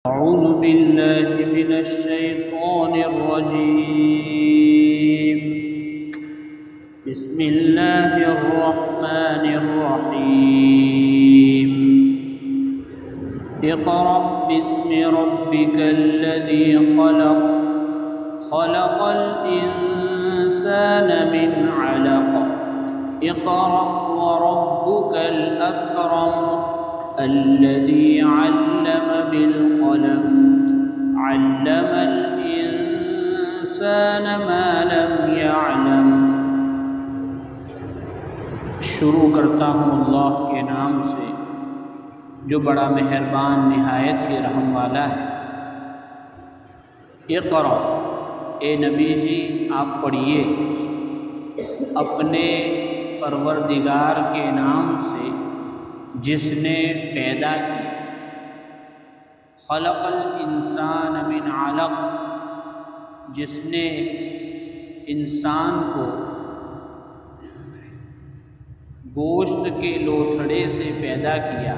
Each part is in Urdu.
أعوذ بالله من الشيطان الرجيم. بسم الله الرحمن الرحيم. اقرأ باسم ربك الذي خلق خلق الإنسان من علق اقرأ وربك الأكرم الذي علم بالقلم علم الإنسان ما لم يعلم. شروع کرتا ہوں اللہ کے نام سے جو بڑا مہربان نہایت ہی رحم والا ہے. اقرأ، اے نبی جی آپ پڑھیے اپنے پروردگار کے نام سے جس نے پیدا کیا. خلق الانسان من علق، جس نے انسان کو گوشت کے لوتھڑے سے پیدا کیا.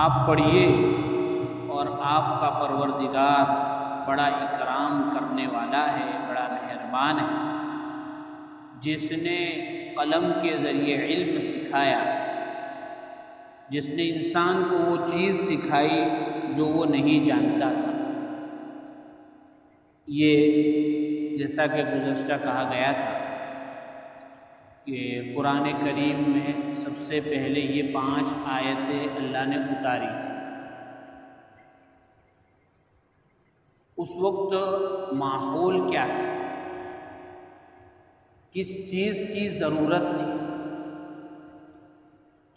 آپ پڑھیے اور آپ کا پروردگار بڑا اکرام کرنے والا ہے، بڑا مہربان ہے، جس نے قلم کے ذریعے علم سکھایا، جس نے انسان کو وہ چیز سکھائی جو وہ نہیں جانتا تھا. یہ جیسا کہ گزشتہ کہا گیا تھا کہ قرآن کریم میں سب سے پہلے یہ 5 آیتیں اللہ نے اتاری تھی. اس وقت ماحول کیا تھا، کس چیز کی ضرورت تھی؟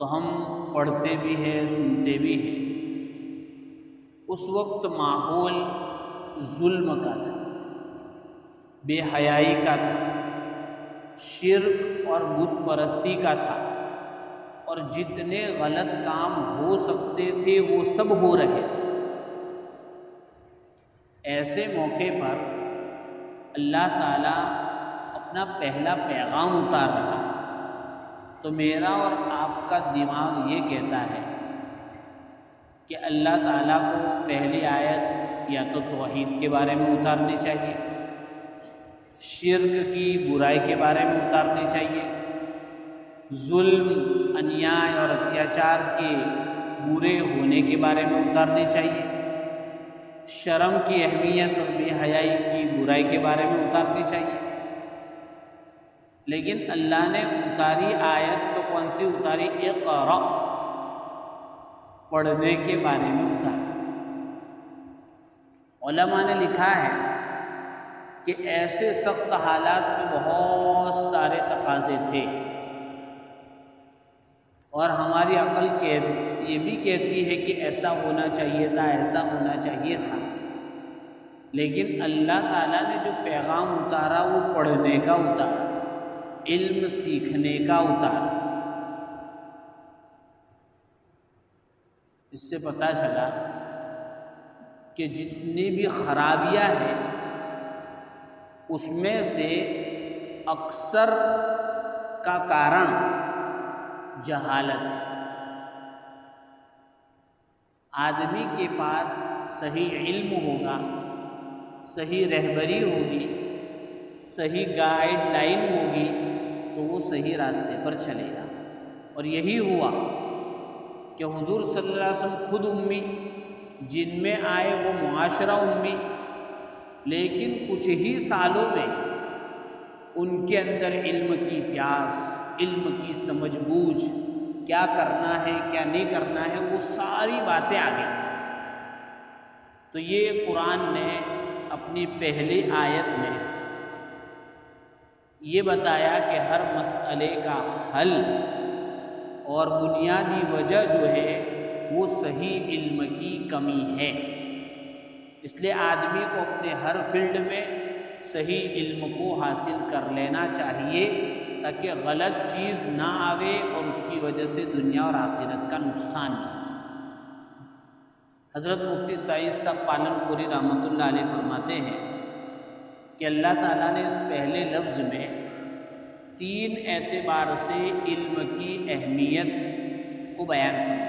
تو ہم پڑھتے بھی ہیں، سنتے بھی ہیں. اس وقت ماحول ظلم کا تھا، بے حیائی کا تھا، شرک اور بت پرستی کا تھا، اور جتنے غلط کام ہو سکتے تھے وہ سب ہو رہے تھے. ایسے موقع پر اللہ تعالیٰ اپنا پہلا پیغام اتار رہا ہے. تو میرا اور آپ کا دماغ یہ کہتا ہے کہ اللہ تعالیٰ کو پہلی آیت یا تو توحید کے بارے میں اتارنی چاہیے، شرک کی برائی کے بارے میں اتارنی چاہیے، ظلم، انیائے اور اتیاچار کے برے ہونے کے بارے میں اتارنی چاہیے، شرم کی اہمیت اور بے حیائی کی برائی کے بارے میں اتارنی چاہیے. لیکن اللہ نے اتاری آیت تو کون سی اتاری؟ اقرأ، پڑھنے کے بارے میں اتاری. علماء نے لکھا ہے کہ ایسے سخت حالات میں بہت سارے تقاضے تھے، اور ہماری عقل یہ بھی کہتی ہے کہ ایسا ہونا چاہیے تھا، ایسا ہونا چاہیے تھا. لیکن اللہ تعالیٰ نے جو پیغام اتارا وہ پڑھنے کا اتارا، علم سیکھنے کا اتارا. اس سے پتہ چلا کہ جتنی بھی خرابیاں ہیں اس میں سے اکثر کا کارن جہالت ہے. آدمی کے پاس صحیح علم ہوگا، صحیح رہبری ہوگی، صحیح گائیڈ لائن ہوگی تو وہ صحیح راستے پر چلے گا. اور یہی ہوا کہ حضور صلی اللہ علیہ وسلم خود امی، جن میں آئے وہ معاشرہ امی، لیکن کچھ ہی سالوں میں ان کے اندر علم کی پیاس، علم کی سمجھ بوجھ، کیا کرنا ہے کیا نہیں کرنا ہے، وہ ساری باتیں آ گئیں. تو یہ قرآن نے اپنی پہلی آیت میں یہ بتایا کہ ہر مسئلے کا حل اور بنیادی وجہ جو ہے وہ صحیح علم کی کمی ہے. اس لیے آدمی کو اپنے ہر فیلڈ میں صحیح علم کو حاصل کر لینا چاہیے تاکہ غلط چیز نہ آوے اور اس کی وجہ سے دنیا اور آخرت کا نقصان نہ ہو. حضرت مفتی سعید صاحب پالن پوری رحمۃ اللہ علیہ فرماتے ہیں کہ اللہ تعالیٰ نے اس پہلے لفظ میں 3 اعتبار سے علم کی اہمیت کو بیان فرمایا.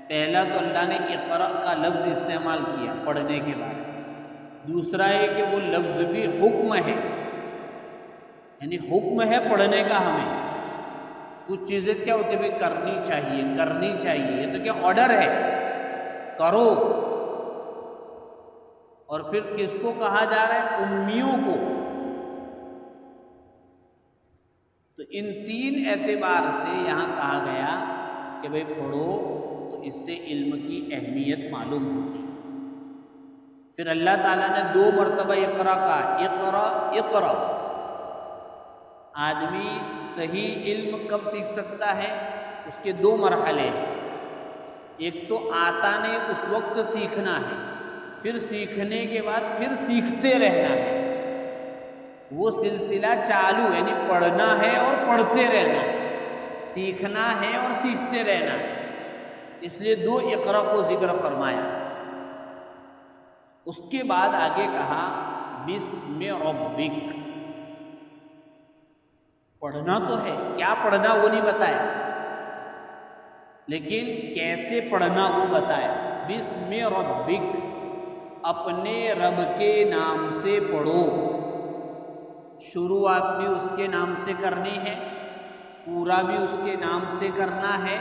پہلا تو اللہ نے اقرا کا لفظ استعمال کیا پڑھنے کے بعد، دوسرا ہے کہ وہ لفظ بھی حکم ہے، یعنی حکم ہے پڑھنے کا ہمیں۔ کچھ چیزیں کیا ہوتی ہے کرنی چاہیے، کرنی چاہیے، یہ تو کیا آرڈر ہے، کرو۔ اور پھر کس کو کہا جا رہا ہے؟ امیوں کو۔ تو ان تین اعتبار سے یہاں کہا گیا کہ بھئی پڑھو، تو اس سے علم کی اہمیت معلوم ہوتی ہے۔ پھر اللہ تعالیٰ نے 2 مرتبہ اقرا کہا، اقرا اقرا۔ آدمی صحیح علم کب سیکھ سکتا ہے؟ اس کے 2 مرحلے ہیں۔ ایک تو آتا نہیں اس وقت سیکھنا ہے، پھر سیکھنے کے بعد پھر سیکھتے رہنا ہے، وہ سلسلہ چالو، یعنی پڑھنا ہے اور پڑھتے رہنا ہے، سیکھنا ہے اور سیکھتے رہنا ہے۔ اس لیے 2 اقرا کو ذکر فرمایا۔ اس کے بعد آگے کہا بسم ربک۔ پڑھنا تو ہے، کیا پڑھنا وہ نہیں بتایا، لیکن کیسے پڑھنا وہ بتایا۔ بسم ربک، اپنے رب کے نام سے پڑھو۔ شروعات بھی اس کے نام سے کرنی ہے، پورا بھی اس کے نام سے کرنا ہے،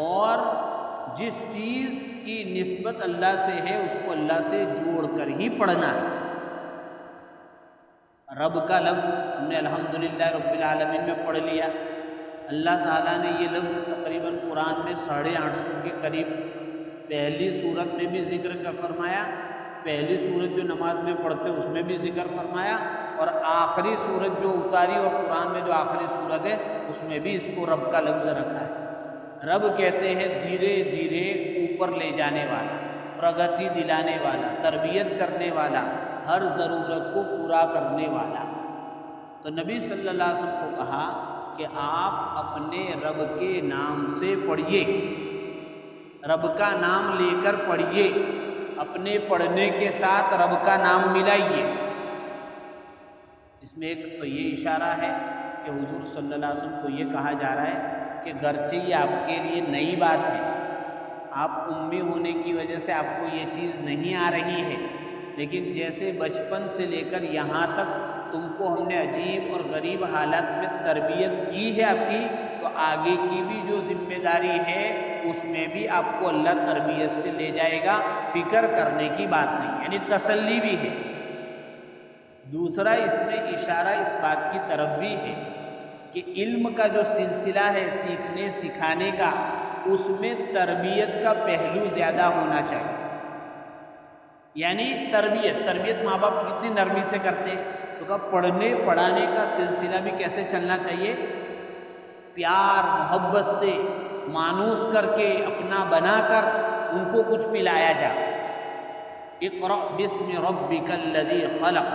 اور جس چیز کی نسبت اللہ سے ہے اس کو اللہ سے جوڑ کر ہی پڑھنا ہے۔ رب کا لفظ ہم نے الحمدللہ رب العالمین میں پڑھ لیا۔ اللہ تعالیٰ نے یہ لفظ تقریباً قرآن میں 850 کے قریب پہلی سورت میں بھی ذکر کا فرمایا، پہلی سورت جو نماز میں پڑھتے اس میں بھی ذکر فرمایا، اور آخری سورت جو اتاری اور قرآن میں جو آخری سورت ہے اس میں بھی اس کو رب کا لفظ رکھا ہے۔ رب کہتے ہیں دھیرے دھیرے اوپر لے جانے والا، پرگتی دلانے والا، تربیت کرنے والا، ہر ضرورت کو پورا کرنے والا۔ تو نبی صلی اللہ علیہ وسلم کو کہا کہ آپ اپنے رب کے نام سے پڑھیے، رب کا نام لے کر پڑھیے، اپنے پڑھنے کے ساتھ رب کا نام ملائیے۔ اس میں ایک تو یہ اشارہ ہے کہ حضور صلی اللہ علیہ وسلم کو یہ کہا جا رہا ہے کہ گرچہ یہ آپ کے لیے نئی بات ہے، آپ امی ہونے کی وجہ سے آپ کو یہ چیز نہیں آ رہی ہے، لیکن جیسے بچپن سے لے کر یہاں تک تم کو ہم نے عجیب اور غریب حالات میں تربیت کی ہے آپ کی، تو آگے کی بھی جو ذمہ داری ہے اس میں بھی آپ کو اللہ تربیت سے لے جائے گا، فکر کرنے کی بات نہیں، یعنی تسلی بھی ہے۔ دوسرا اس میں اشارہ اس بات کی طرف بھی ہے کہ علم کا جو سلسلہ ہے سیکھنے سکھانے کا، اس میں تربیت کا پہلو زیادہ ہونا چاہیے۔ یعنی تربیت ماں باپ کتنی نرمی سے کرتے ہیں، تو کہا پڑھنے پڑھانے کا سلسلہ بھی کیسے چلنا چاہیے؟ پیار محبت سے مانوس کر کے اپنا بنا کر ان کو کچھ پلایا جائے۔ اقرأ بسم ربک الذی خلق۔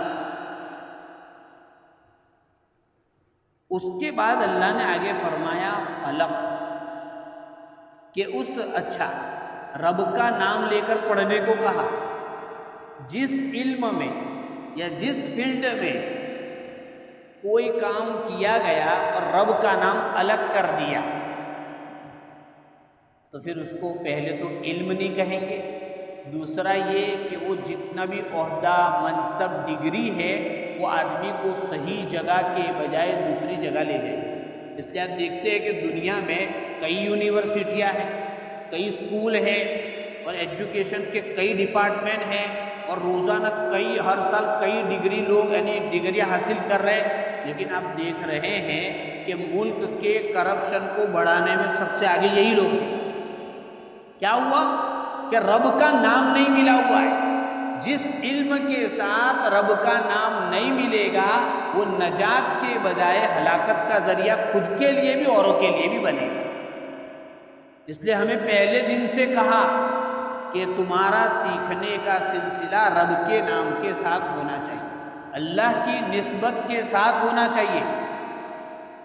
اس کے بعد اللہ نے آگے فرمایا خلق، کہ رب کا نام لے کر پڑھنے کو کہا۔ جس علم میں یا جس فیلڈ میں کوئی کام کیا گیا اور رب کا نام الگ کر دیا تو پھر اس کو پہلے تو علم نہیں کہیں گے، دوسرا یہ کہ وہ جتنا بھی عہدہ منصب ڈگری ہے وہ آدمی کو صحیح جگہ کے بجائے دوسری جگہ لے جائے۔ اس لیے آپ دیکھتے ہیں کہ دنیا میں کئی یونیورسٹیاں ہیں، کئی اسکول ہیں، اور ایجوکیشن کے کئی ڈپارٹمنٹ ہیں، اور روزانہ ہر سال کئی ڈگری لوگ یعنی ڈگریاں حاصل کر رہے ہیں، لیکن آپ دیکھ رہے ہیں کہ ملک کے کرپشن کو بڑھانے میں سب سے آگے یہی لوگ ہیں۔ کیا ہوا کہ رب کا نام نہیں ملا ہوا ہے۔ جس علم کے ساتھ رب کا نام نہیں ملے گا وہ نجات کے بجائے ہلاکت کا ذریعہ خود کے لیے بھی اوروں کے لیے بھی بنے گا۔ اس لیے ہمیں پہلے دن سے کہا کہ تمہارا سیکھنے کا سلسلہ رب کے نام کے ساتھ ہونا چاہیے، اللہ کی نسبت کے ساتھ ہونا چاہیے،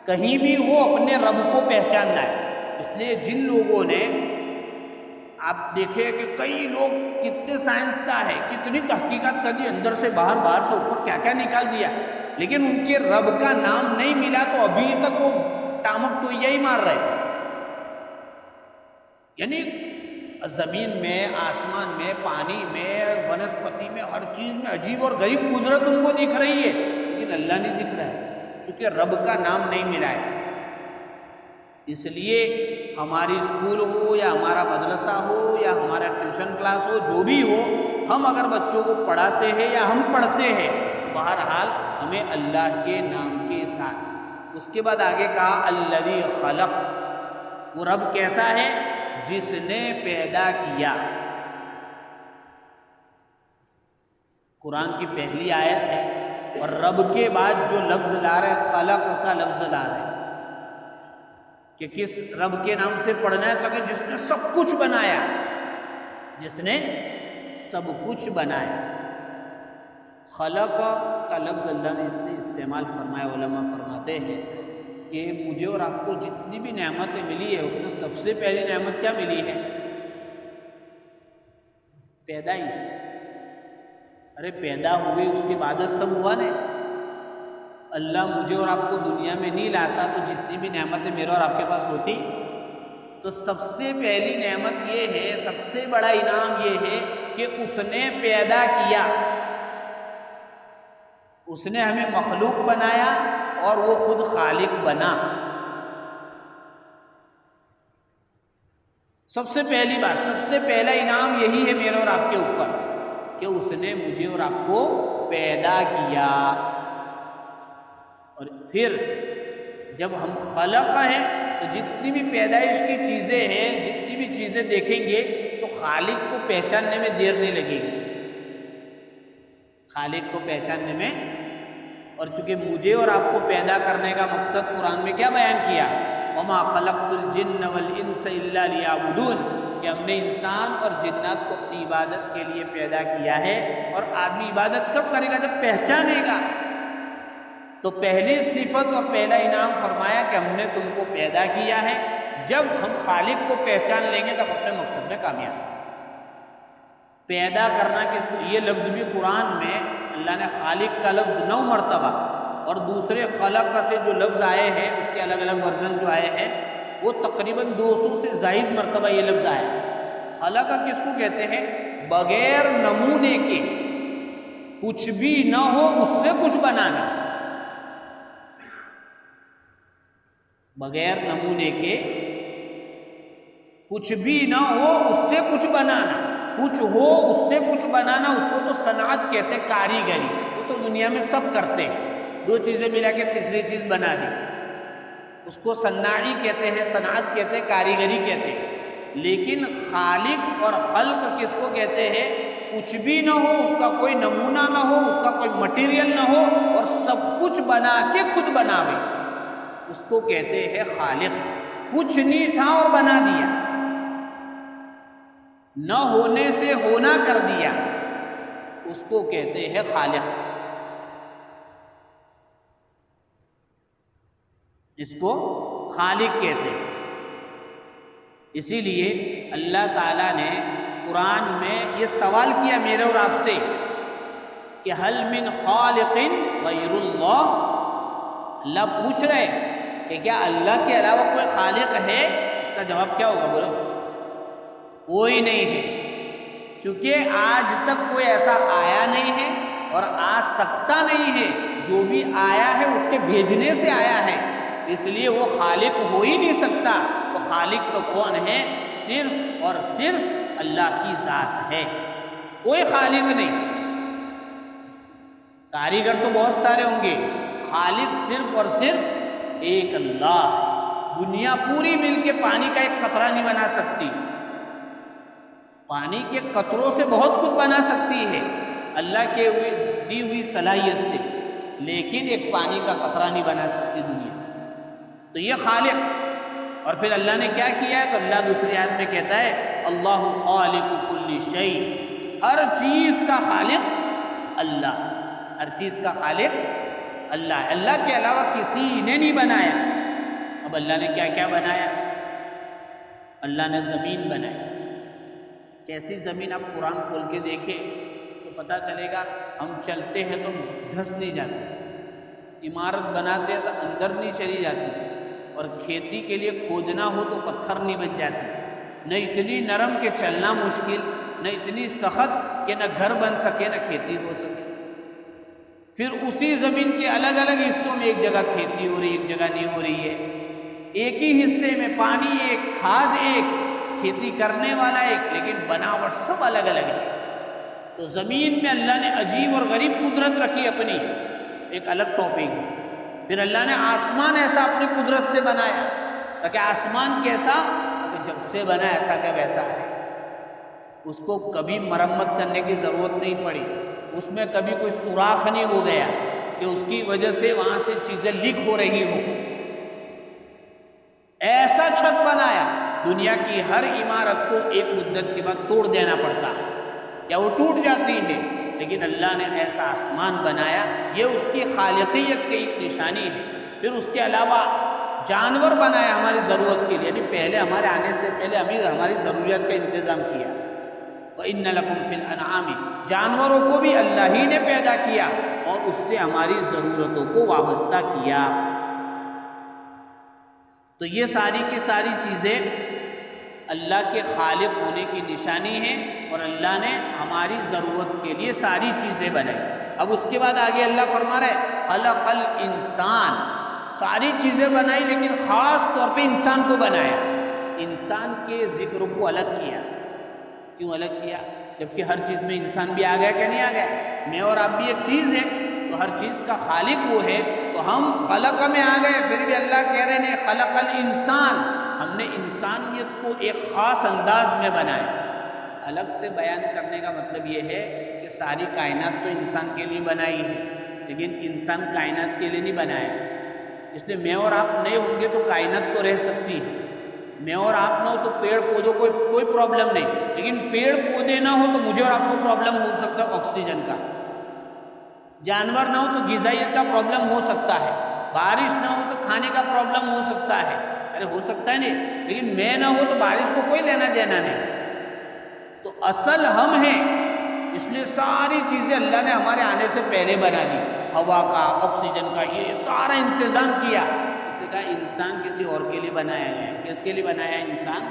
کہیں بھی ہو اپنے رب کو پہچاننا ہے۔ اس لیے جن لوگوں نے آپ دیکھیں کہ کئی لوگ کتنے سائنسداں ہیں، کتنی تحقیقات کر دی، اندر سے باہر سے اوپر کیا کیا نکال دیا، لیکن ان کے رب کا نام نہیں ملا تو ابھی تک وہ ٹامک تو یہی مار رہے، یعنی زمین میں، آسمان میں، پانی میں، ونسپتی میں، ہر چیز میں عجیب اور غریب قدرت ان کو دکھ رہی ہے، لیکن اللہ نہیں دکھ رہا ہے، چونکہ رب کا نام نہیں ملا ہے۔ اس لیے ہماری اسکول ہو یا ہمارا مدرسہ ہو یا ہمارا ٹیوشن کلاس ہو، جو بھی ہو، ہم اگر بچوں کو پڑھاتے ہیں یا ہم پڑھتے ہیں، بہرحال ہمیں اللہ کے نام کے ساتھ۔ اس کے بعد آگے کہا الذی خلق، وہ رب کیسا ہے؟ جس نے پیدا کیا۔ قرآن کی پہلی آیت ہے، اور رب کے بعد جو لفظ لا رہے خلق کا لفظ لا رہے کہ کس رب کے نام سے پڑھنا ہے؟ تاکہ جس نے سب کچھ بنایا، جس نے سب کچھ بنایا۔ خلق کا لفظ اللہ نے اس لیے استعمال فرمایا، علماء فرماتے ہیں کہ مجھے اور آپ کو جتنی بھی نعمتیں ملی ہے، اس میں سب سے پہلی نعمت کیا ملی ہے؟ پیدائش۔ ارے پیدا ہوئے، اس کے بعد سب ہوا نا۔ اللہ مجھے اور آپ کو دنیا میں نہیں لاتا تو جتنی بھی نعمتیں میرے اور آپ کے پاس ہوتی، تو سب سے پہلی نعمت یہ ہے، سب سے بڑا انعام یہ ہے کہ اس نے پیدا کیا، اس نے ہمیں مخلوق بنایا اور وہ خود خالق بنا۔ سب سے پہلی بات، سب سے پہلا انعام یہی ہے میرے اور آپ کے اوپر کہ اس نے مجھے اور آپ کو پیدا کیا۔ اور پھر جب ہم خلق ہیں تو جتنی بھی پیدائش کی چیزیں ہیں، جتنی بھی چیزیں دیکھیں گے تو خالق کو پہچاننے میں دیر نہیں لگے گی، خالق کو پہچاننے میں۔ اور چونکہ مجھے اور آپ کو پیدا کرنے کا مقصد قرآن میں کیا بیان کیا؟ وَمَا خَلَقْتُ الْجِنَّ وَالْإِنسَ إِلَّا لِيَعْبُدُونَ، کہ ہم نے انسان اور جنات کو اپنی عبادت کے لیے پیدا کیا ہے۔ اور آدمی عبادت کب کرے گا؟ جب پہچانے گا۔ تو پہلی صفت اور پہلا انعام فرمایا کہ ہم نے تم کو پیدا کیا ہے۔ جب ہم خالق کو پہچان لیں گے تب اپنے مقصد میں کامیاب۔ پیدا کرنا کس کو؟ یہ لفظ بھی قرآن میں اللہ نے خالق کا لفظ 9 مرتبہ، اور دوسرے خلق سے جو لفظ آئے ہیں اس کے الگ الگ ورژن جو آئے ہیں وہ تقریباً 200 سے زائد مرتبہ یہ لفظ آیا۔ خلق کس کو کہتے ہیں؟ بغیر نمونے کے، کچھ بھی نہ ہو اس سے کچھ بنانا، بغیر نمونے کے، کچھ بھی نہ ہو اس سے کچھ بنانا، کچھ ہو اس سے کچھ بنانا، اس کو تو صنعت کہتے ہیں، کاریگری۔ وہ تو دنیا میں سب کرتے ہیں، 2 چیزیں ملا کے تیسری چیز بنا دی، اس کو صناعی کہتے ہیں، صنعت کہتے ہیں، کاریگری کہتے ہیں۔ لیکن خالق اور خلق کس کو کہتے ہیں؟ کچھ بھی نہ ہو، اس کا کوئی نمونہ نہ ہو، اس کا کوئی مٹیریل نہ ہو، اور سب کچھ بنا کے خود بناوے، اس کو کہتے ہیں خالق۔ کچھ نہیں تھا اور بنا دیا، نہ ہونے سے ہونا کر دیا، اس کو کہتے ہیں خالق۔ اس کو خالق کہتے ہیں۔ اسی لیے اللہ تعالیٰ نے قرآن میں یہ سوال کیا میرے اور آپ سے کہ هل من خالق غیر اللہ، اللہ پوچھ رہے کہ کیا اللہ کے علاوہ کوئی خالق ہے؟ اس کا جواب کیا ہوگا؟ بولو، کوئی نہیں ہے، چونکہ آج تک کوئی ایسا آیا نہیں ہے اور آ سکتا نہیں ہے۔ جو بھی آیا ہے اس کے بھیجنے سے آیا ہے، اس لیے وہ خالق ہو ہی نہیں سکتا۔ تو خالق تو کون ہے؟ صرف اور صرف اللہ کی ذات ہے، کوئی خالق نہیں۔ کاریگر تو بہت سارے ہوں گے، خالق صرف اور صرف ایک اللہ ہے۔ دنیا پوری مل کے پانی کا ایک قطرہ نہیں بنا سکتی، پانی کے قطروں سے بہت کچھ بنا سکتی ہے اللہ کے دی ہوئی صلاحیت سے، لیکن ایک پانی کا قطرہ نہیں بنا سکتی دنیا۔ تو یہ خالق۔ اور پھر اللہ نے کیا کیا ہے؟ تو اللہ دوسری آیت میں کہتا ہے اللہ خالق کل شیء، ہر چیز کا خالق اللہ، ہر چیز کا خالق اللہ ہے، اللہ کے علاوہ کسی نے نہیں بنایا۔ اب اللہ نے کیا کیا بنایا؟ اللہ نے زمین بنائی۔ کیسی زمین؟ آپ قرآن کھول کے دیکھیں تو پتہ چلے گا، ہم چلتے ہیں تو دھس نہیں جاتے، عمارت بناتے ہیں تو اندر نہیں چلی جاتی، اور کھیتی کے لیے کھودنا ہو تو پتھر نہیں بن جاتی۔ نہ اتنی نرم کہ چلنا مشکل، نہ اتنی سخت کہ نہ گھر بن سکے نہ کھیتی ہو سکے۔ پھر اسی زمین کے الگ الگ حصوں میں ایک جگہ کھیتی ہو رہی ہے، ایک جگہ نہیں ہو رہی ہے، ایک ہی حصے میں پانی ایک، کھاد ایک، کھیتی کرنے والا ایک، لیکن بناوٹ سب الگ الگ ہے۔ تو زمین میں اللہ نے عجیب اور غریب قدرت رکھی اپنی، ایک الگ ٹاپک ہے۔ پھر اللہ نے آسمان ایسا اپنی قدرت سے بنایا، تاکہ آسمان کیسا، کہ جب سے بنا ایسا کہ ویسا ہے، اس کو کبھی مرمت کرنے کی ضرورت نہیں پڑی، اس میں کبھی کوئی سوراخ نہیں ہو گیا کہ اس کی وجہ سے وہاں سے چیزیں لیک ہو رہی ہو۔ ایسا چھت بنایا، دنیا کی ہر عمارت کو ایک مدت کے بعد توڑ دینا پڑتا ہے یا وہ ٹوٹ جاتی ہے، لیکن اللہ نے ایسا آسمان بنایا، یہ اس کی خالقیت کی ایک نشانی ہے۔ پھر اس کے علاوہ جانور بنایا ہماری ضرورت کے لیے، یعنی پہلے ہمارے آنے سے پہلے ہماری ضروریات کا انتظام کیا۔ وَإِنَّ لَكُمْ فِي الْأَنْعَامِ، جانوروں کو بھی اللہ ہی نے پیدا کیا اور اس سے ہماری ضرورتوں کو وابستہ کیا۔ تو یہ ساری کی ساری چیزیں اللہ کے خالق ہونے کی نشانی ہے، اور اللہ نے ہماری ضرورت کے لیے ساری چیزیں بنائی۔ اب اس کے بعد آگے اللہ فرما رہا ہے خلق الانسان، ساری چیزیں بنائی لیکن خاص طور پہ انسان کو بنایا۔ انسان کے ذکر کو الگ کیا۔ کیوں الگ کیا؟ جبکہ ہر چیز میں انسان بھی آ گیا کہ نہیں آ گیا؟ میں اور آپ بھی ایک چیز ہے، تو ہر چیز کا خالق وہ ہے، تو ہم خلق میں آ گئے، پھر بھی اللہ کہہ رہے ہیں خلق الانسان، ہم نے انسانیت کو ایک خاص انداز میں بنایا۔ الگ سے بیان کرنے کا مطلب یہ ہے کہ ساری کائنات تو انسان کے لیے بنائی ہے، لیکن انسان کائنات کے لیے نہیں بنایا، اس لیے میں اور آپ نہیں ہوں گے تو کائنات تو رہ سکتی ہے۔ میں اور آپ نہ ہو تو پیڑ پودوں کو کوئی پرابلم نہیں، لیکن پیڑ پودے نہ ہو تو مجھے اور آپ کو پرابلم ہو سکتا ہے آکسیجن کا، جانور نہ ہو تو غذائیت کا پرابلم ہو سکتا ہے، بارش نہ ہو تو کھانے کا پرابلم ہو سکتا ہے، ارے ہو سکتا ہے نہیں، لیکن میں نہ ہو تو بارش کو کوئی لینا دینا نہیں۔ تو اصل ہم ہیں، اس لیے ساری چیزیں اللہ نے ہمارے آنے سے پہلے بنا دی، ہوا کا، آکسیجن کا، یہ سارا انتظام کیا۔ اس نے کہا انسان کسی اور کے لیے بنایا گیا ہے۔ کس کے لیے بنایا ہے؟ انسان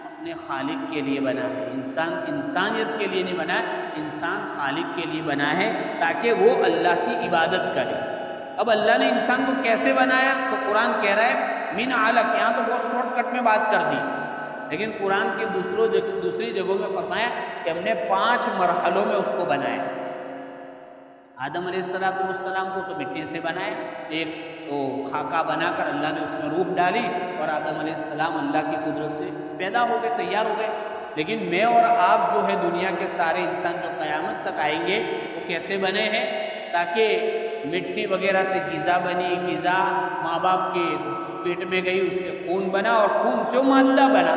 اپنے خالق کے لیے بنا ہے۔ انسان انسانیت کے لیے نہیں بنا ہے، انسان خالق کے لیے بنا ہے تاکہ وہ اللہ کی عبادت کرے۔ اب اللہ نے انسان کو کیسے بنایا؟ تو قرآن کہہ رہا ہے من علق، یہاں تو بہت شارٹ کٹ میں بات کر دی، لیکن قرآن کی دوسری جگہوں میں فرمایا کہ ہم نے 5 مرحلوں میں اس کو بنایا۔ آدم علیہ السلام کو تو مٹی سے بنایا، ایک وہ خاکہ بنا کر اللہ نے اس میں روح ڈالی، اور آدم علیہ السلام اللہ کی قدرت سے پیدا ہو گئے، تیار ہو گئے۔ لیکن میں اور آپ جو ہے دنیا کے سارے انسان جو قیامت تک آئیں گے وہ کیسے بنے ہیں؟ تاکہ مٹی وغیرہ سے غذا بنی، غذا ماں باپ کے پیٹ میں گئی، اس سے خون بنا، اور خون سے مادہ بنا۔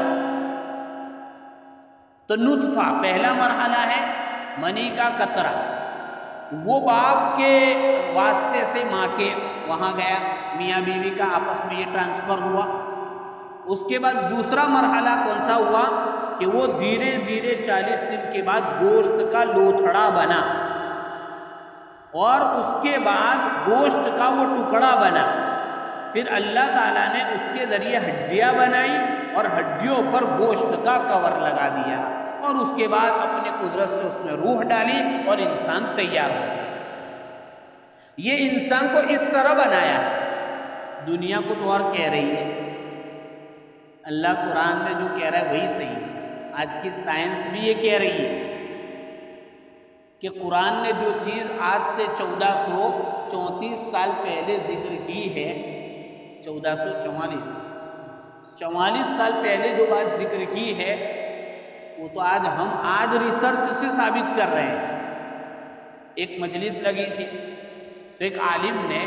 تو نطفہ پہلا مرحلہ ہے، منی کا قطرہ، وہ باپ کے واسطے سے ماں کے وہاں گیا، میاں بیوی کا آپس میں یہ ٹرانسفر ہوا۔ اس کے بعد دوسرا مرحلہ کون سا ہوا کہ وہ دھیرے دھیرے 40 دن کے بعد گوشت کا لوتھڑا بنا، اور اس کے بعد گوشت کا وہ ٹکڑا بنا۔ پھر اللہ تعالیٰ نے اس کے ذریعے ہڈیاں بنائی اور ہڈیوں پر گوشت کا کور لگا دیا، اور اس کے بعد اپنی قدرت سے اس میں روح ڈالی اور انسان تیار ہو گیا۔ یہ انسان کو اس طرح بنایا ہے۔ دنیا کچھ اور کہہ رہی ہے، اللہ قرآن میں جو کہہ رہا ہے وہی صحیح ہے۔ آج کی سائنس بھی یہ کہہ رہی ہے کہ قرآن نے جو چیز آج سے 1434 سال پہلے ذکر کی ہے، 44 سال پہلے جو بات ذکر کی ہے، وہ تو ہم آج ریسرچ سے ثابت کر رہے ہیں۔ ایک مجلس لگی تھی تو ایک عالم نے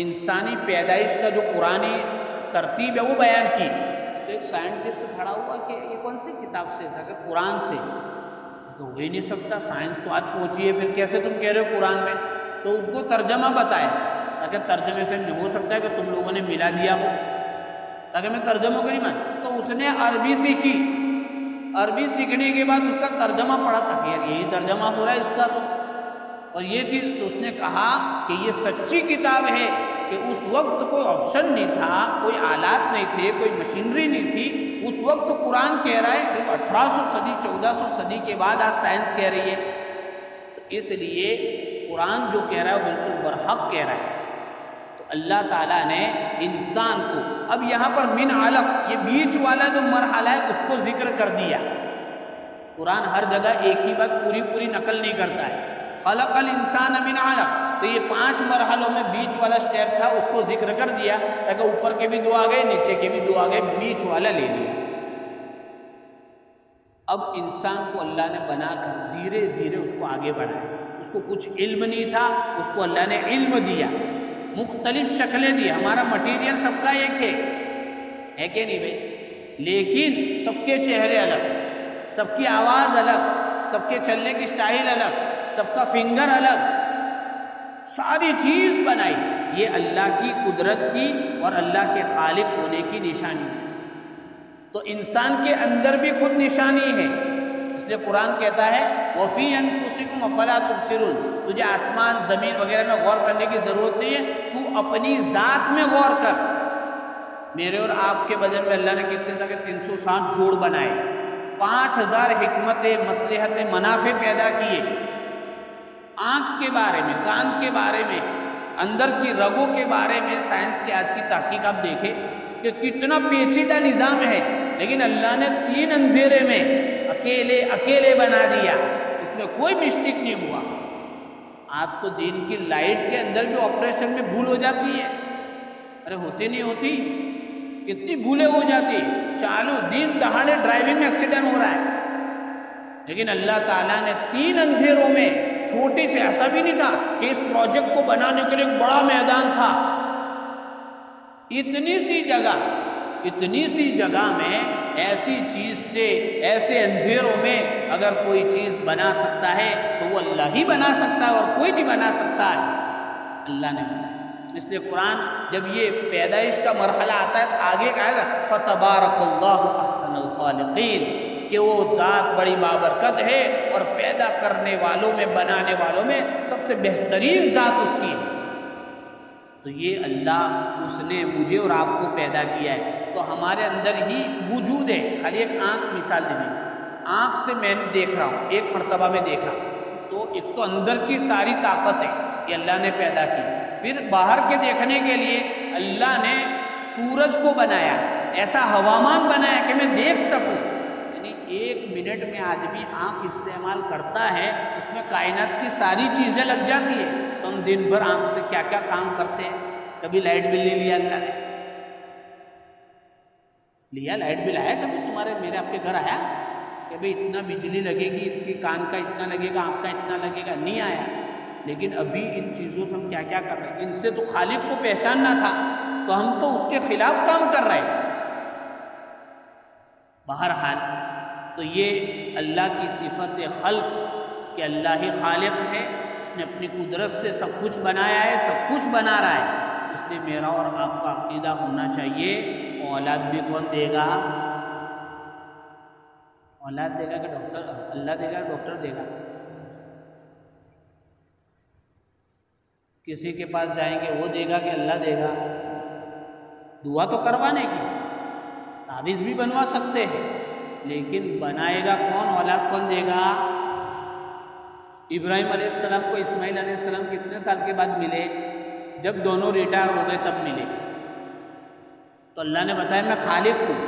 انسانی پیدائش کا جو قرآنی ترتیب ہے وہ بیان کی، تو ایک سائنٹسٹ کھڑا ہوا کہ یہ کون سی کتاب سے تھا؟ کہ قرآن سے۔ تو ہو ہی نہیں سکتا، سائنس تو آج پہنچی ہے، پھر کیسے تم کہہ رہے ہو قرآن میں؟ تو ان کو ترجمہ بتایا، تاکہ ترجمے سے ہو سکتا ہے کہ تم لوگوں نے ملا دیا ہو، تاکہ میں ترجمہ کو نہیں مان۔ تو اس نے عربی سیکھی، عربی سیکھنے کے بعد اس کا ترجمہ پڑھا تھا کہ یار یہی ترجمہ ہو رہا ہے اس کا، تو اور یہ چیز تو اس نے کہا کہ یہ سچی کتاب ہے، کہ اس وقت کوئی آپشن نہیں تھا، کوئی آلات نہیں تھے، کوئی مشینری نہیں تھی. اس وقت قرآن کہہ رہا ہے، دیکھو 1800 صدی 1400 صدی کے بعد آج سائنس کہہ رہی ہے. تو اس لیے قرآن جو کہہ رہا ہے وہ بالکل برحق کہہ رہا ہے. تو اللہ تعالیٰ نے انسان کو، اب یہاں پر من علق، یہ بیچ والا جو مرحلہ ہے اس کو ذکر کر دیا. قرآن ہر جگہ ایک ہی بات پوری نقل نہیں کرتا ہے. خلق الانسان من علق، تو یہ 5 مرحلوں میں بیچ والا سٹیپ تھا، اس کو ذکر کر دیا تاکہ اوپر کے بھی 2 آ گئے، نیچے کے بھی 2 آ گئے، بیچ والا لے لیا. اب انسان کو اللہ نے بنا کر دھیرے دھیرے اس کو آگے بڑھایا. اس کو کچھ علم نہیں تھا، اس کو اللہ نے علم دیا، مختلف شکلیں دی. ہمارا مٹیریل سب کا ایک ہے کہ نہیں بھائی؟ لیکن سب کے چہرے الگ، سب کی آواز الگ، سب کے چلنے کی سٹائل الگ، سب کا فنگر الگ، ساری چیز بنائی. یہ اللہ کی قدرت کی اور اللہ کے خالق ہونے کی نشانی ہے. تو انسان کے اندر بھی خود نشانی ہے. اس لیے قرآن کہتا ہے وَفِي أَنفُسِكُمْ أَفَلَا تُبْصِرُونَ، تجھے آسمان زمین وغیرہ میں غور کرنے کی ضرورت نہیں ہے، تو اپنی ذات میں غور کر. میرے اور آپ کے بدن میں اللہ نے کتنے تک 360 جوڑ بنائے، 5000 حکمتیں، مصلحتیں، منافع پیدا کیے. آنکھ کے بارے میں، کان کے بارے میں، اندر کی رگوں کے بارے میں سائنس کی آج کی تحقیق آپ دیکھیں کہ کتنا پیچیدہ نظام ہے، لیکن اللہ نے 3 اندھیرے میں اکیلے بنا دیا. اس میں کوئی مسٹیک نہیں ہوا. آج تو دن کی لائٹ کے اندر بھی آپریشن میں بھول ہو جاتی ہے. ارے ہوتی نہیں ہوتی، کتنی بھولیں ہو جاتی. چالو دن دہاڑے ڈرائیونگ میں ایکسیڈنٹ ہو رہا ہے، لیکن اللہ تعالیٰ نے 3 اندھیروں میں، چھوٹی سے، ایسا بھی نہیں تھا کہ اس پروجیکٹ کو بنانے کے لیے ایک بڑا میدان تھا. اتنی سی جگہ میں ایسی چیز سے، ایسے اندھیروں میں اگر کوئی چیز بنا سکتا ہے تو وہ اللہ ہی بنا سکتا ہے، اور کوئی نہیں بنا سکتا ہے، اللہ نے بنایا. اس لیے قرآن جب یہ پیدائش کا مرحلہ آتا ہے تو آگے کہا گا فَتَبَارَكَ اللَّهُ أَحْسَنُ الْخَالِقِينَ، کہ وہ ذات بڑی بابرکت ہے اور پیدا کرنے والوں میں، بنانے والوں میں سب سے بہترین ذات اس کی ہے. تو یہ اللہ، اس نے مجھے اور آپ کو پیدا کیا ہے، تو ہمارے اندر ہی وجود ہے. خالی ایک آنکھ مثال دے دیں، آنکھ سے میں دیکھ رہا ہوں، ایک مرتبہ میں دیکھا تو ایک تو اندر کی ساری طاقت ہے یہ اللہ نے پیدا کی. پھر باہر کے دیکھنے کے لیے اللہ نے سورج کو بنایا، ایسا ہوامان بنایا کہ میں دیکھ سکوں. یعنی 1 منٹ میں آدمی آنکھ استعمال کرتا ہے، اس میں کائنات کی ساری چیزیں لگ جاتی ہے. تو ہم دن بھر آنکھ سے کیا کیا کام کرتے ہیں. کبھی لائٹ بل نہیں لیا اللہ نے؟ لیا لائٹ بل آیا کبھی تمہارے میرے آپ کے گھر آیا کہ بھئی اتنا بجلی لگے گی، اتنی کان کا اتنا لگے گا، آنکھ کا اتنا لگے گا؟ نہیں آیا. لیکن ابھی ان چیزوں سے ہم کیا کیا کر رہے ہیں. ان سے تو خالق کو پہچاننا تھا، تو ہم تو اس کے خلاف کام کر رہے ہیں. بہرحال تو یہ اللہ کی صفت خلق کہ اللہ ہی خالق ہے، اس نے اپنی قدرت سے سب کچھ بنایا ہے، سب کچھ بنا رہا ہے. اس لیے میرا اور آپ کا عقیدہ ہونا چاہیے اولاد بھی کون دے گا؟ اولاد دے گا کہ ڈاکٹر؟ اللہ دے گا، ڈاکٹر دے گا؟ کسی کے پاس جائیں گے وہ دے گا کہ اللہ دے گا؟ دعا تو کروانے کی، تعویذ بھی بنوا سکتے ہیں، لیکن بنائے گا کون؟ اولاد کون دے گا؟ ابراہیم علیہ السلام کو اسماعیل علیہ السلام کتنے سال کے بعد ملے؟ جب دونوں ریٹائر ہو گئے تب ملے. تو اللہ نے بتایا میں خالق ہوں،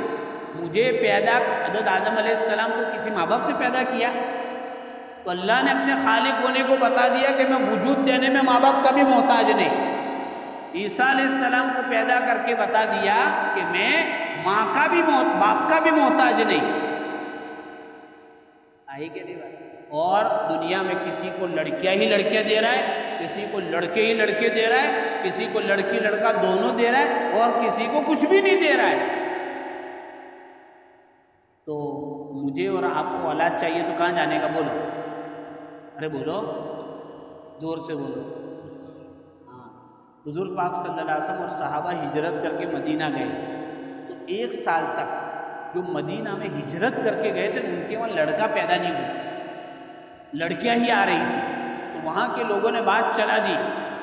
مجھے پیدا، حضرت آدم علیہ السلام کو کسی ماں باپ سے پیدا کیا، تو اللہ نے اپنے خالق ہونے کو بتا دیا کہ میں وجود دینے میں ماں باپ کا بھی محتاج نہیں. عیسیٰ علیہ السلام کو پیدا کر کے بتا دیا کہ میں ماں کا بھی باپ کا بھی محتاج نہیں. آئی کہ نہیں بات؟ اور دنیا میں کسی کو لڑکیاں ہی لڑکیاں دے رہا ہے، کسی کو لڑکے ہی لڑکے دے رہا ہے، کسی کو لڑکی لڑکا دونوں دے رہا ہے، اور کسی کو کچھ بھی نہیں دے رہا ہے. تو مجھے اور آپ کو اولاد چاہیے تو کہاں جانے کا؟ بولو، ارے بولو، زور سے بولو. ہاں، حضور پاک صلی اللہ علیہ وسلم اور صحابہ ہجرت کر کے مدینہ گئے، تو 1 سال تک جو مدینہ میں ہجرت کر کے گئے تھے ان کے وہاں لڑکا پیدا نہیں ہوا، لڑکیاں ہی آ رہی تھی. تو وہاں کے لوگوں نے بات چلا دی،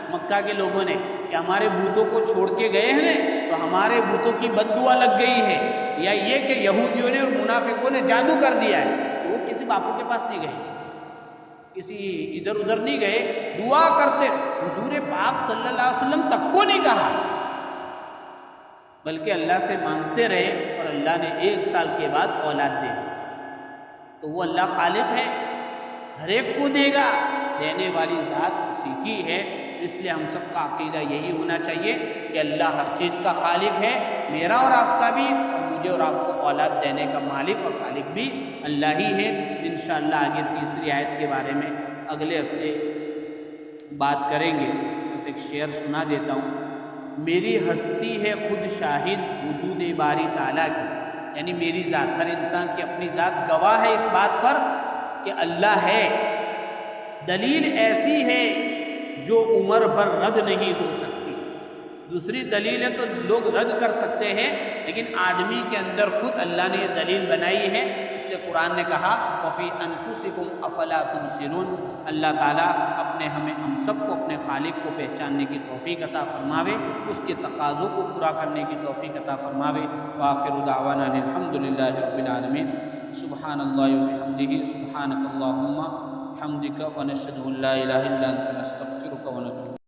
مکہ کے لوگوں نے، کہ ہمارے بتوں کو چھوڑ کے گئے ہیں تو ہمارے بتوں کی بد دعا لگ گئی ہے، یا یہ کہ یہودیوں نے اور منافقوں نے جادو کر دیا ہے، تو وہ کسی باپو کے پاس نہیں گئے، کسی ادھر ادھر نہیں گئے، دعا کرتے، حضور پاک صلی اللہ علیہ وسلم تک کو نہیں کہا، بلکہ اللہ سے مانگتے رہے، اور اللہ نے 1 سال کے بعد اولاد دے دی۔ تو وہ اللہ خالق ہے، ہر ایک کو دے گا، دینے والی ذات اسی کی ہے۔ اس لیے ہم سب کا عقیدہ یہی ہونا چاہیے کہ اللہ ہر چیز کا خالق ہے، میرا اور آپ کا بھی، اور مجھے اور آپ کو اولاد دینے کا مالک اور خالق بھی اللہ ہی ہے۔ انشاءاللہ آگے تیسری آیت کے بارے میں اگلے ہفتے بات کریں گے۔ بس ایک شعر سنا دیتا ہوں۔ میری ہستی ہے خود شاہد وجود باری تعالیٰ کی، یعنی میری ذات، ہر انسان کی اپنی ذات گواہ ہے اس بات پر کہ اللہ ہے۔ دلیل ایسی ہے جو عمر بھر رد نہیں ہو سکتی۔ دوسری دلیلیں تو لوگ رد کر سکتے ہیں، لیکن آدمی کے اندر خود اللہ نے یہ دلیل بنائی ہے، اس لیے قرآن نے کہا وَفِي أَنفُسِكُمْ أَفَلَا تُبْصِرُونَ۔ اللہ تعالیٰ ہم سب کو اپنے خالق کو پہچاننے کی توفیق عطا فرماوے، اس کے تقاضوں کو پورا کرنے کی توفیق عطا فرماوے۔ وآخر دعوانا الحمد للہ رب العالمین۔ سبحان اللہ وبحمدہ، سبحانک اللہم وبحمدک، ونشہد ان لا الہ الا انت، نستغفرک ونتوب۔